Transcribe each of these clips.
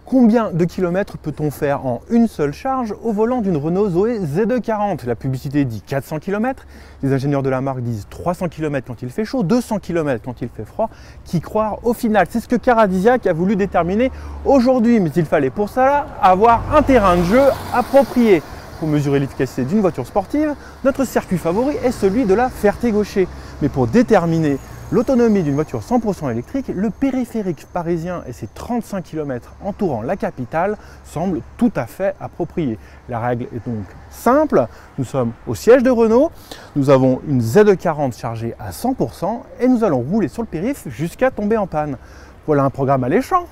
Combien de kilomètres peut-on faire en une seule charge au volant d'une Renault Zoé Z240? La publicité dit 400 km, les ingénieurs de la marque disent 300 km quand il fait chaud, 200 km quand il fait froid. Qui croire au final? C'est ce que Caradisiac a voulu déterminer aujourd'hui, mais il fallait pour cela avoir un terrain de jeu approprié. Pour mesurer l'efficacité d'une voiture sportive, notre circuit favori est celui de la Ferté-Gaucher. Mais pour déterminer l'autonomie d'une voiture 100% électrique, le périphérique parisien et ses 35 km entourant la capitale semblent tout à fait appropriés. La règle est donc simple, nous sommes au siège de Renault, nous avons une Z40 chargée à 100% et nous allons rouler sur le périph' jusqu'à tomber en panne. Voilà un programme alléchant.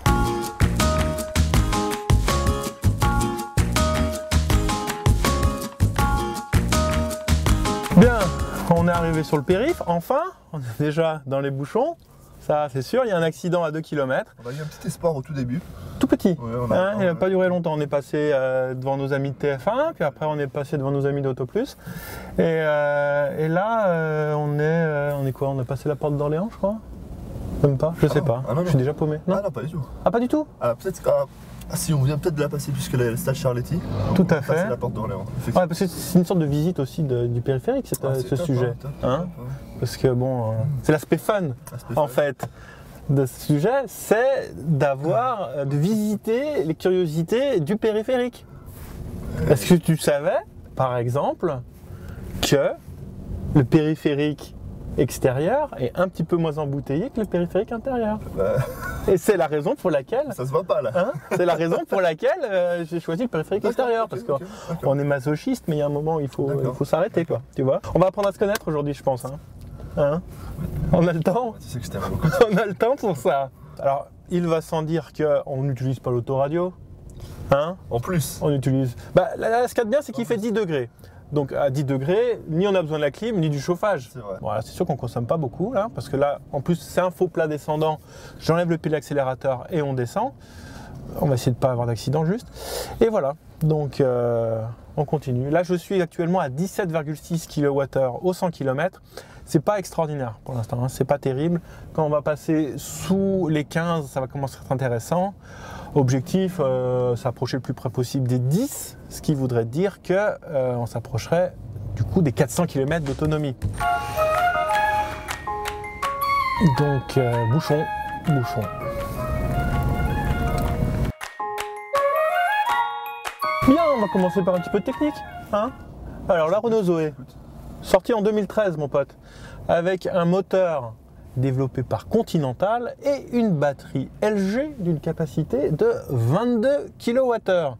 Bien, on est arrivé sur le périph', enfin, on est déjà dans les bouchons, ça c'est sûr, il y a un accident à 2 km. On a eu un petit espoir au tout début. Tout petit, Ouais, il n'a pas duré longtemps, on est passé devant nos amis de TF1, puis après on est passé devant nos amis d'AutoPlus, et là on est quoi? On a passé la porte d'Orléans je crois? Même pas, je sais pas, je suis déjà paumé. Non, non, pas du tout. Ah, pas du tout? Peut-être si on vient peut-être de la passer puisque le stade Charletti. Tout à fait. C'est la porte d'Orléans. Ouais, parce que c'est une sorte de visite aussi du périphérique ce sujet. Parce que bon, c'est l'aspect fun en fait de ce sujet, c'est de visiter les curiosités du périphérique. Est-ce que tu savais, par exemple, que le périphérique extérieur est un petit peu moins embouteillé que le périphérique intérieur? Et c'est la raison pour laquelle... Ça se voit pas là. C'est la raison pour laquelle j'ai choisi le périphérique extérieur. Parce qu'on est masochiste, mais il y a un moment où il faut s'arrêter, quoi. Tu vois? On va apprendre à se connaître aujourd'hui, je pense. On a le temps. Tu sais que je t'aime beaucoup. On a le temps pour ça. Alors, il va sans dire qu'on n'utilise pas l'autoradio. En plus. On utilise... ce qu'il y a de bien, c'est qu'il fait 10 degrés. Donc à 10 degrés, ni on a besoin de la clim, ni du chauffage. C'est vrai. Voilà, c'est sûr qu'on ne consomme pas beaucoup, là, parce que là, en plus, c'est un faux plat descendant. J'enlève le pied de l'accélérateur et on descend. On va essayer de ne pas avoir d'accident juste. Et voilà, donc on continue. Là, je suis actuellement à 17,6 kWh au 100 km. C'est pas extraordinaire pour l'instant, c'est pas terrible. Quand on va passer sous les 15, ça va commencer à être intéressant. Objectif, s'approcher le plus près possible des 10, ce qui voudrait dire qu'on s'approcherait du coup des 400 km d'autonomie. Donc bouchon. Bien, on va commencer par un petit peu de technique. Alors la Renault Zoé, sortie en 2013 mon pote, avec un moteur développé par Continental et une batterie LG d'une capacité de 22 kWh.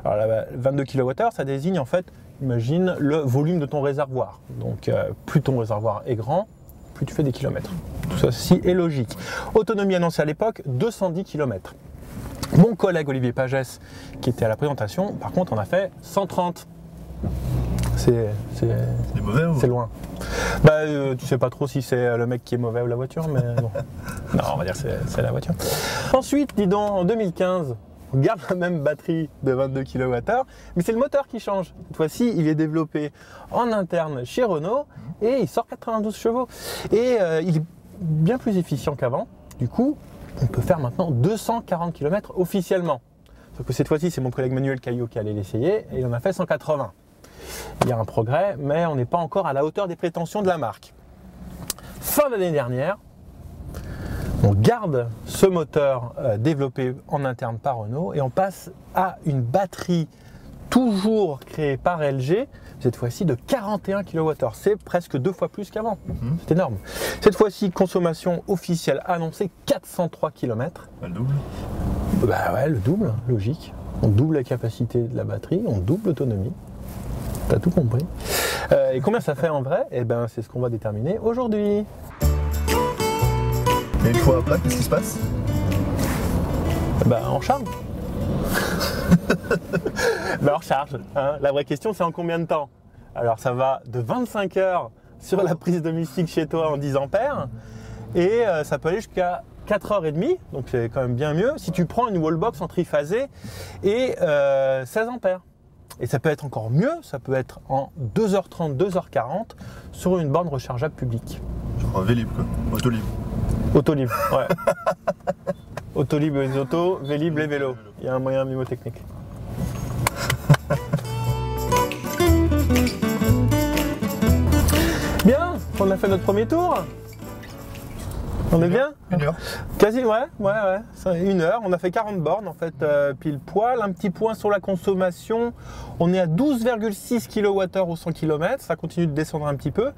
Alors là, 22 kWh, ça désigne en fait, imagine le volume de ton réservoir. Donc plus ton réservoir est grand, plus tu fais des kilomètres. Tout ceci est logique. Autonomie annoncée à l'époque, 210 km. Mon collègue Olivier Pagès, qui était à la présentation, par contre en a fait 130. C'est mauvais ou... C'est loin. Tu sais pas trop si c'est le mec qui est mauvais ou la voiture, mais bon. Non, on va dire que c'est la voiture. Ensuite, dis donc, en 2015, on garde la même batterie de 22 kWh, mais c'est le moteur qui change. Cette fois-ci, il est développé en interne chez Renault et il sort 92 chevaux. Et il est bien plus efficient qu'avant. Du coup, on peut faire maintenant 240 km officiellement. Sauf que cette fois-ci, c'est mon collègue Manuel Caillot qui allait l'essayer et il en a fait 180. Il y a un progrès, mais on n'est pas encore à la hauteur des prétentions de la marque. Fin d'année dernière, on garde ce moteur développé en interne par Renault et on passe à une batterie toujours créée par LG, cette fois-ci de 41 kWh. C'est presque 2 fois plus qu'avant. C'est énorme. Cette fois-ci, consommation officielle annoncée 403 km. Le double. Ouais, le double, logique. On double la capacité de la batterie, on double l'autonomie. T'as tout compris. Et combien ça fait en vrai? Eh ben, c'est ce qu'on va déterminer aujourd'hui. Et une fois à plat, qu'est-ce qui se passe? On charge. On recharge. La vraie question, c'est en combien de temps? Alors, ça va de 25 heures sur la prise domestique chez toi en 10 ampères et ça peut aller jusqu'à 4h30, donc c'est quand même bien mieux si tu prends une wallbox en triphasé et 16 ampères. Et ça peut être encore mieux, ça peut être en 2h30, 2h40 sur une borne rechargeable publique. Genre Vélib quoi, Autolib. Autolib, ouais. Autolib les autos, Vélib les vélos. Il y a un moyen mnémotechnique. Bien, on a fait notre premier tour. On est bien? 1 heure. Quasi, ouais. C'est 1 heure. On a fait 40 bornes en fait, pile poil. Un petit point sur la consommation. On est à 12,6 kWh au 100 km. Ça continue de descendre un petit peu.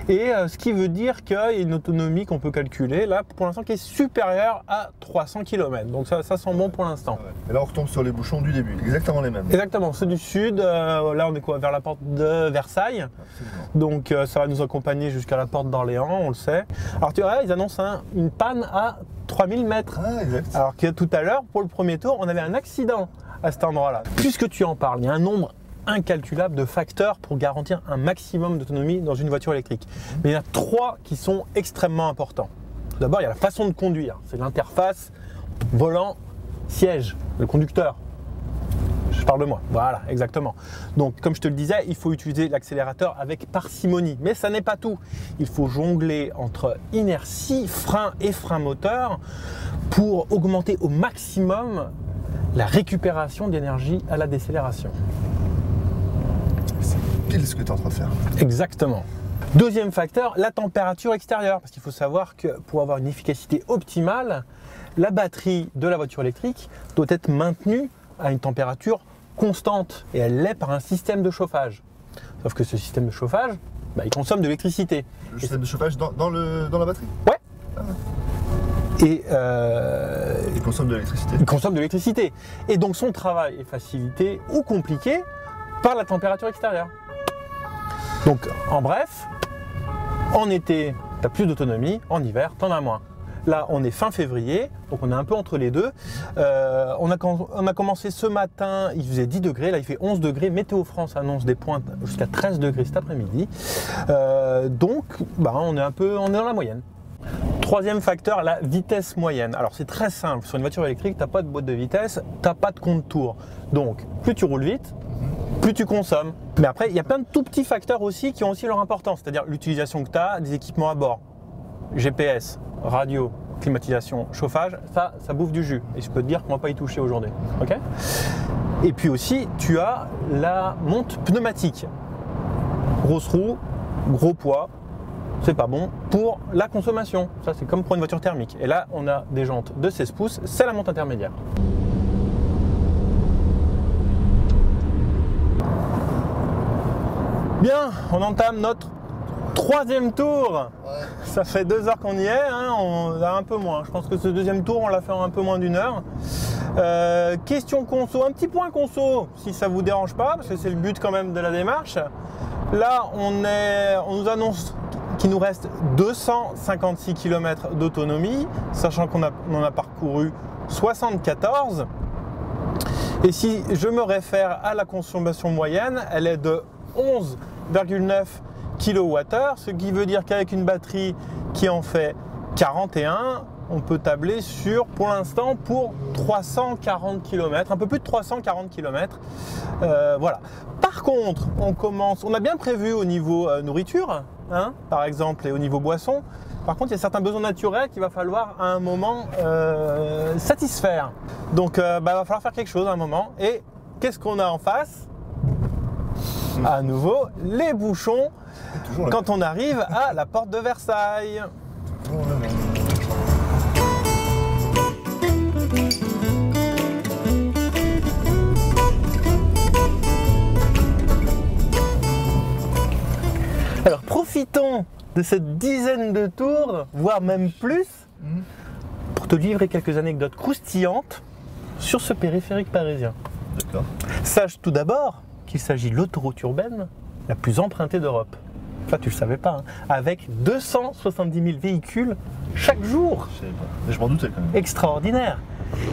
Et ce qui veut dire qu'il y a une autonomie qu'on peut calculer là pour l'instant qui est supérieure à 300 km. Donc ça sent bon pour l'instant. Et là on retombe sur les bouchons du début, exactement les mêmes. Exactement, ceux du sud. Là on est quoi? Vers la porte de Versailles. Absolument. Donc ça va nous accompagner jusqu'à la porte d'Orléans, on le sait. Alors tu vois, ils annoncent une panne à 3000 mètres. Ah, exact. Alors que tout à l'heure, pour le premier tour, on avait un accident à cet endroit-là. Puisque tu en parles, il y a un nombre incalculable de facteurs pour garantir un maximum d'autonomie dans une voiture électrique. Mais il y en a 3 qui sont extrêmement importants. Tout d'abord, il y a la façon de conduire. C'est l'interface volant-siège, le conducteur. Je parle de moi, voilà, exactement. Donc, comme je te le disais, il faut utiliser l'accélérateur avec parcimonie. Mais ça n'est pas tout. Il faut jongler entre inertie, frein et frein moteur pour augmenter au maximum la récupération d'énergie à la décélération. C'est pile ce que tu es en train de faire. Exactement. Deuxième facteur, la température extérieure. Parce qu'il faut savoir que pour avoir une efficacité optimale, la batterie de la voiture électrique doit être maintenue à une température constante et elle l'est par un système de chauffage. Sauf que ce système de chauffage, il consomme de l'électricité. Le système de chauffage dans la batterie? Ouais. Ah. Et Il consomme de l'électricité. il consomme de l'électricité. Et donc son travail est facilité ou compliqué par la température extérieure. Donc en bref, en été, tu as plus d'autonomie, en hiver, tu en as moins. Là, on est fin février, donc on est un peu entre les deux. On a commencé ce matin, il faisait 10 degrés, là il fait 11 degrés. Météo France annonce des pointes jusqu'à 13 degrés cet après-midi. Donc, on est dans la moyenne. Troisième facteur, la vitesse moyenne. Alors c'est très simple, sur une voiture électrique, tu n'as pas de boîte de vitesse, tu n'as pas de compte-tours. Donc, plus tu roules vite, plus tu consommes. Mais après, il y a plein de tout petits facteurs aussi qui ont aussi leur importance, c'est-à-dire l'utilisation que tu as des équipements à bord. GPS, radio, climatisation, chauffage, ça bouffe du jus. Et je peux te dire qu'on ne va pas y toucher aujourd'hui. Okay. Et puis aussi, tu as la monte pneumatique. Grosse roue, gros poids, c'est pas bon pour la consommation. Ça, c'est comme pour une voiture thermique. Et là, on a des jantes de 16 pouces, c'est la monte intermédiaire. Bien, on entame notre 3e tour. Ouais. Ça fait 2 heures qu'on y est, on a un peu moins. Je pense que ce 2e tour, on l'a fait en un peu moins d'1 heure. Question conso, un petit point conso, si ça vous dérange pas, parce que c'est le but quand même de la démarche. Là, on nous annonce qu'il nous reste 256 km d'autonomie, sachant qu'on en a parcouru 74. Et si je me réfère à la consommation moyenne, elle est de 11,9 kWh, ce qui veut dire qu'avec une batterie qui en fait 41, on peut tabler sur, pour l'instant, pour 340 km, un peu plus de 340 km. Voilà. Par contre, on a bien prévu au niveau nourriture, par exemple, et au niveau boisson. Par contre, il y a certains besoins naturels qu'il va falloir à un moment satisfaire. Donc, va falloir faire quelque chose à un moment. Et qu'est-ce qu'on a en face? À nouveau, les bouchons quand on arrive à la porte de Versailles. Alors profitons de cette dizaine de tours, voire même plus, pour te livrer quelques anecdotes croustillantes sur ce périphérique parisien. D'accord. Sache tout d'abord qu'il s'agit de l'autoroute urbaine la plus empruntée d'Europe. Ça, tu ne le savais pas, avec 270 000 véhicules chaque jour. Je savais pas. Mais je m'en doutais quand même. Extraordinaire.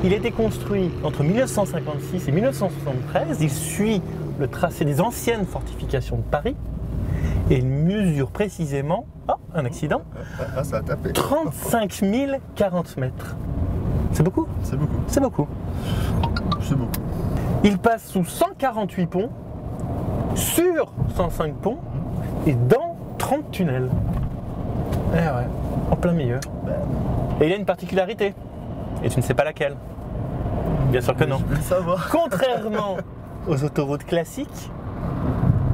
Il a été construit entre 1956 et 1973. Il suit le tracé des anciennes fortifications de Paris. Et il mesure précisément, un accident, Ça a tapé. 35 040 mètres. C'est beaucoup? C'est beaucoup. C'est beaucoup. C'est beaucoup. Il passe sous 148 ponts, sur 105 ponts et dans 30 tunnels. Eh ouais, en plein milieu. Et il a une particularité. Et tu ne sais pas laquelle? Bien sûr que non. Je vais le savoir. Contrairement aux autoroutes classiques,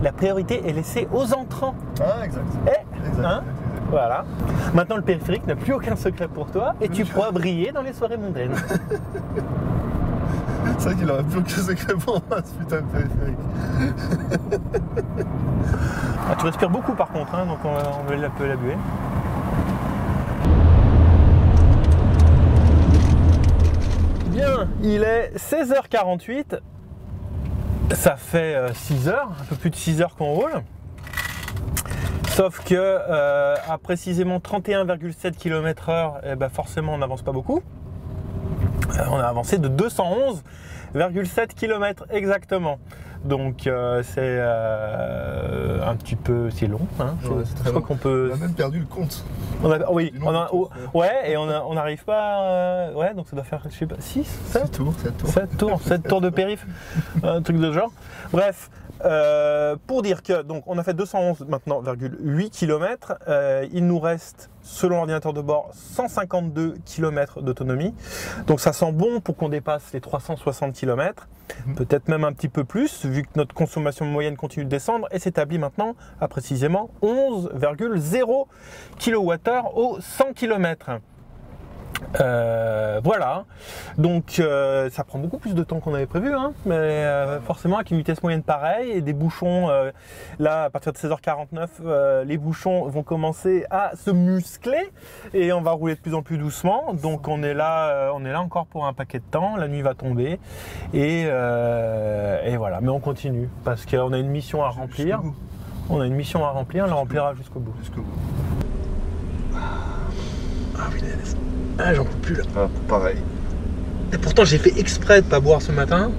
la priorité est laissée aux entrants. Ah, exact. Eh, hein? Voilà. Maintenant, le périphérique n'a plus aucun secret pour toi et tu pourras briller dans les soirées mondaines. C'est vrai qu'il aurait plus aucun secret pour moi, ce putain de périphérique. Ah, tu respires beaucoup par contre, hein, donc on va un peu la buée. Bien, il est 16h48. Ça fait 6 heures, un peu plus de 6 heures qu'on roule. Sauf que à précisément 31,7 km/h, eh ben forcément on n'avance pas beaucoup. On a avancé de 211,7 km exactement. Donc c'est un petit peu, c'est long. Hein, Ouais, c'est très long. qu'on peut. On a même perdu le compte. Oui, Du nombre de tours, ouais, et on n'arrive pas. Ouais, donc ça doit faire, je sais pas, 6, 7 tours, 7 tours de périph, un truc de genre. Bref, pour dire que donc on a fait 211 maintenant, 8 km. Il nous reste, selon l'ordinateur de bord, 152 km d'autonomie. Donc ça sent bon pour qu'on dépasse les 360 km. Peut-être même un petit peu plus, vu que notre consommation moyenne continue de descendre et s'établit maintenant à précisément 11,0 kWh au 100 km. Voilà, donc ça prend beaucoup plus de temps qu'on avait prévu, hein, mais forcément avec une vitesse moyenne pareille et des bouchons, là à partir de 16h49, les bouchons vont commencer à se muscler et on va rouler de plus en plus doucement, donc on est là encore pour un paquet de temps, la nuit va tomber et voilà, mais on continue parce qu'on a une mission à remplir, on la remplira jusqu'au bout. Ah oui, ah, j'en peux plus là. Ah, pareil. Et pourtant j'ai fait exprès de pas boire ce matin.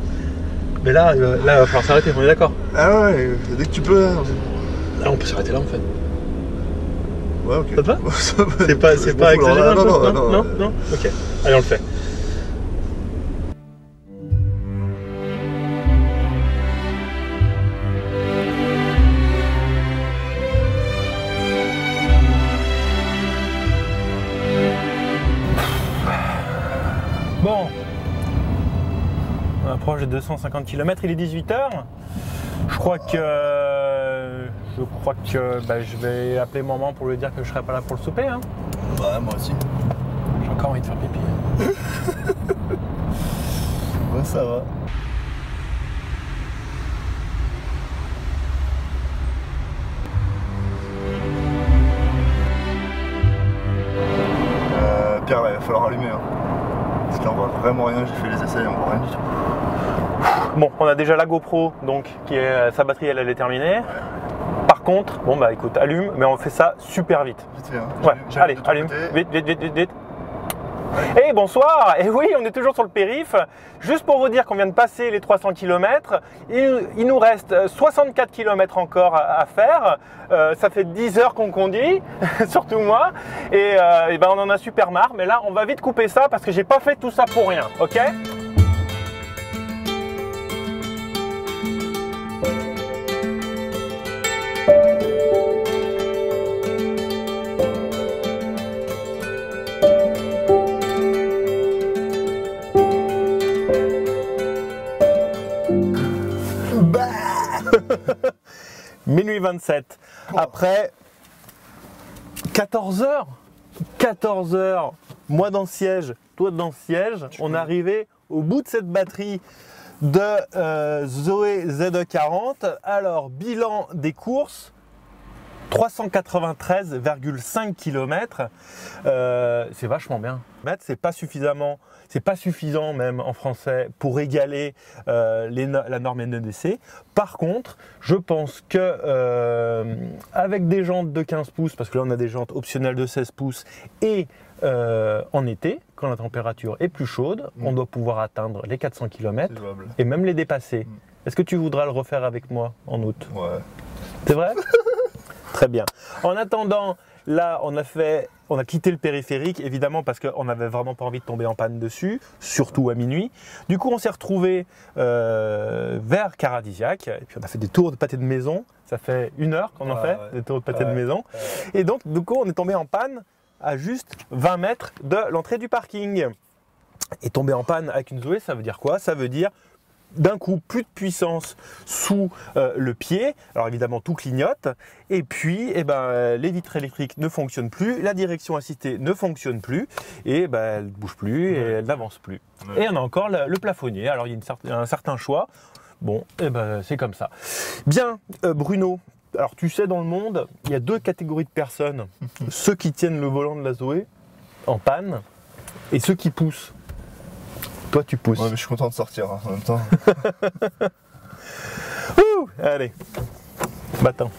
Mais là, il va falloir s'arrêter, on est d'accord? Ah ouais, dès que tu peux. Là, on peut s'arrêter là en fait. Ouais, ok. Ça te va? C'est pas exagéré un peu? Non. Ok, allez on le fait. Bon, on approche des 250 km, il est 18h. Je crois que je vais appeler maman pour lui dire que je serai pas là pour le souper. Hein. Ouais, moi aussi. J'ai encore envie de faire pipi. Ouais, ça va. Pierre, là, il va falloir allumer. Hein. Parce que là, on voit vraiment rien. J'ai fait les essais et on voit rien du tout. Bon, on a déjà la GoPro, donc sa batterie elle est terminée. Ouais. Par contre, bon bah écoute, allume, mais on fait ça super vite. Vite fait, hein. Ouais, allez, allume, vite. Et bonsoir, et oui, on est toujours sur le périph. Juste pour vous dire qu'on vient de passer les 300 km, il nous reste 64 km encore à faire. Ça fait 10 heures qu'on conduit, surtout moi, et ben on en a super marre. Mais là, on va vite couper ça parce que j'ai pas fait tout ça pour rien, ok ? Minuit 27. Après 14 heures, moi dans le siège, toi dans le siège, on est arrivé au bout de cette batterie de Zoé ZE40. Alors, bilan des courses, 393,5 km. C'est vachement bien. C'est pas suffisamment, c'est pas suffisant même en français pour égaler la norme NEDC. Par contre, je pense que avec des jantes de 15 pouces, parce que là on a des jantes optionnelles de 16 pouces, et en été, quand la température est plus chaude, on doit pouvoir atteindre les 400 km et même les dépasser. Est-ce que tu voudras le refaire avec moi en août? Ouais. C'est vrai? Très bien. En attendant, là, on a quitté le périphérique, évidemment, parce qu'on n'avait vraiment pas envie de tomber en panne dessus, surtout à minuit. Du coup, on s'est retrouvé vers Caradisiac, et puis on a fait des tours de pâté de maison. Ça fait 1 heure qu'on en fait, des tours de pâté de maison. Et donc, du coup, on est tombé en panne à juste 20 mètres de l'entrée du parking. Et tomber en panne avec une Zoé, ça veut dire quoi? Ça veut dire d'un coup plus de puissance sous le pied, alors évidemment tout clignote, et puis les vitres électriques ne fonctionnent plus, la direction assistée ne fonctionne plus, et elle ne bouge plus et elle n'avance plus. Ouais. Et on a encore le plafonnier, alors il y a un certain choix, bon, c'est comme ça. Bien, Bruno, alors tu sais dans le monde, il y a 2 catégories de personnes, ceux qui tiennent le volant de la Zoé en panne, et ceux qui poussent. Toi, tu pousses. Ouais, mais je suis content de sortir en même temps. Ouh, allez, battant.